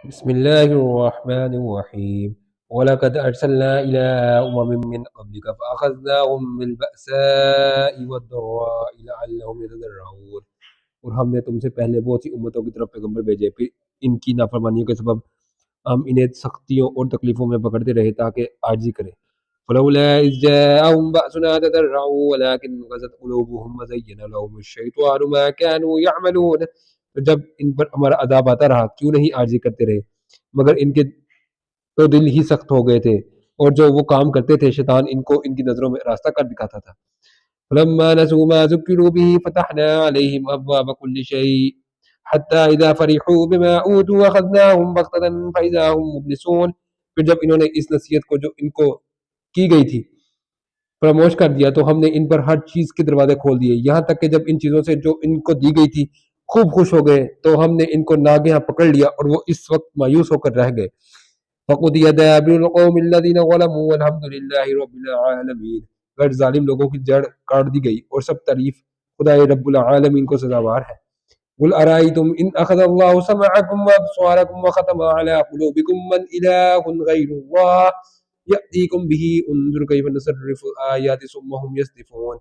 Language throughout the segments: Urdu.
بسم الله الرحمن الرحيم. ولقد أرسلنا إلى من قبلك فأخذناهم بالبأساء والضراء لعلهم يتضرعون۔ اور ہم نے تم سے پہلے بہت سی امتوں کی طرف پیغمبر بھیجے، پھر ان کی نافرمانیوں کے سبب ہم انہیں سختیوں اور تکلیفوں میں پکڑتے رہے تاکہ عاجزی کریں۔ فلولا إذ جاءهم بأسنا تضرعوا ولكن قست قلوبهم وزين لهم الشيطان ما كانوا يعملون۔ تو جب ان پر ہمارا عذاب آتا رہا کیوں نہیں عاجزی کرتے رہے، مگر ان کے تو دل ہی سخت ہو گئے تھے، اور جو وہ کام کرتے تھے شیطان ان کو ان کی نظروں میں راستہ کر دکھاتا تھا۔ فلما نسوا ما ذكروا به فتحنا عليهم أبواب كل شيء حتى إذا فرحوا بما أوتوا أخذناهم بغتة فإذا هم مبلسون۔ پھر جب انہوں نے اس نصیحت کو جو ان کو کی گئی تھی فراموش کر دیا تو ہم نے ان پر ہر چیز کے دروازے کھول دیے، یہاں تک کہ جب ان چیزوں سے جو ان کو دی گئی تھی خوب خوش ہو گئے تو ہم نے ان کو ناگہاں پکڑ لیا اور وہ اس وقت مایوس ہو کر رہ گئے۔ فَقُضِيَ دَابِرُ الْقَوْمِ الَّذِينَ ظَلَمُوا وَالْحَمْدُ لِلَّهِ رَبِّ الْعَالَمِينَ۔ اگر ظالم لوگوں کی جڑ کاٹ دی گئی اور سب تعریف خدائے رب العالمین کو سزاوار ہے۔ قُلْ أَرَأَيْتُمْ إِنْ أَخَذَ اللَّهُ سَمْعَكُمْ وَأَبْصَارَكُمْ وَخَتَمَ عَلَى قُلُوبِكُمْ مَنْ إِلَٰهٌ غَيْرُ اللَّهِ يَأْتِيكُمْ بِهِ انظُرْ كَيْفَ نُصَرِّفُ الْآيَاتِ ثُمَّ هُمْ يَصْدِفُونَ۔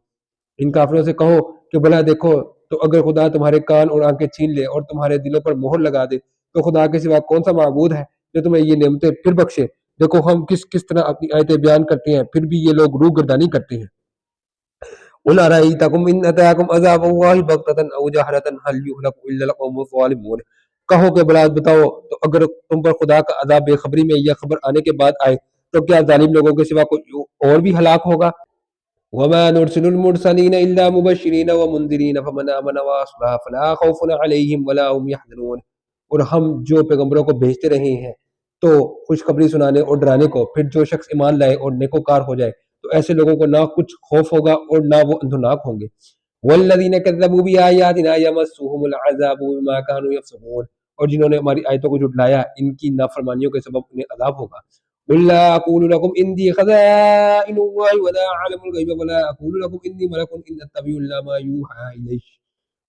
ان کافروں سے کہو کہ بھلا دیکھو تو اگر خدا تمہارے کان اور آنکھیں چھین لے اور تمہارے دلوں پر مہر لگا دے تو خدا کے سوا کون سا معبود ہے جو تمہیں یہ نعمتیں پھر بخشے۔ دیکھو ہم کس طرح اپنی آیتیں بیان کرتے ہیں، پھر بھی یہ لوگ روح گردانی کرتے ہیں۔ قُلْ أَرَأَيْتَكُمْ إِنْ أَتَاكُمْ عَذَابُ اللَّهِ بَغْتَةً أَوْ جَهْرَةً هَلْ يُهْلَكُ إِلَّا الْقَوْمُ الظَّالِمُونَ۔ کہو کہ بھلا بتاؤ تو اگر تم پر خدا کا عذاب بے خبری میں یا خبر آنے کے بعد آئے تو کیا ظالم لوگوں کے سوا کوئی اور بھی ہلاک ہوگا؟ وَمَا نُرْسِلُ الْمُرْسَلِينَ إِلَّا مُبَشِّرِينَ وَمُنذِرِينَ فَمَنْ آمَنَ وَأَصْلَحَ فَلَا خَوْفٌ عَلَيْهِمْ وَلَا هُمْ يَحْزَنُونَ۔ اور ہم جو پیغمبروں کو بھیجتے رہے ہیں تو خوشخبری سنانے اور ڈرانے کو، پھر جو شخص ایمان لائے اور نیکوکار ہو جائے تو ایسے لوگوں کو نہ کچھ خوف ہوگا اور نہ وہ اندھناک ہوں گے۔ وَالَّذِينَ كَذَّبُوا بِآيَاتِنَا يَمَسُّهُمُ الْعَذَابُ بِمَا كَانُوا يَفْسُقُونَ۔ اور جنہوں نے ہماری آیتوں کو جھٹلایا ان کی نافرمانیوں کے سبب انہیں عذاب ہوگا۔ قُل لَّا أَقُولُ لَكُمْ عِندِي خَزَائِنُ اللَّهِ وَلَا أَعْلَمُ الْغَيْبَ وَلَا أَقُولُ لَكُمْ إِنِّي مَلَكٌ إِنْ أَتَّبِعُ إِلَّا مَا يُوحَىٰ إِلَيَّ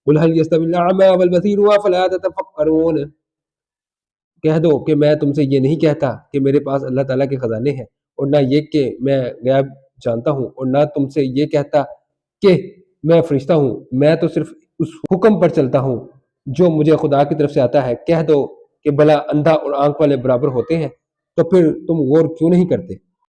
قُلْ هَلْ يَسْتَوِي الْأَعْمَىٰ وَالْبَصِيرُ أَفَلَا تَتَفَكَّرُونَ۔ کہہ دو کہ میں تم سے یہ نہیں کہتا کہ میرے پاس اللہ تعالیٰ کے خزانے ہیں، اور نہ یہ کہ میں غیب جانتا ہوں، اور نہ تم سے یہ کہتا کہ میں فرشتہ ہوں، میں تو صرف اس حکم پر چلتا ہوں جو مجھے خدا کی طرف سے آتا ہے۔ کہہ دو کہ بھلا اندھا اور آنکھ والے برابر ہوتے ہیں؟ تو پھر تم غور کیوں نہیں کرتے؟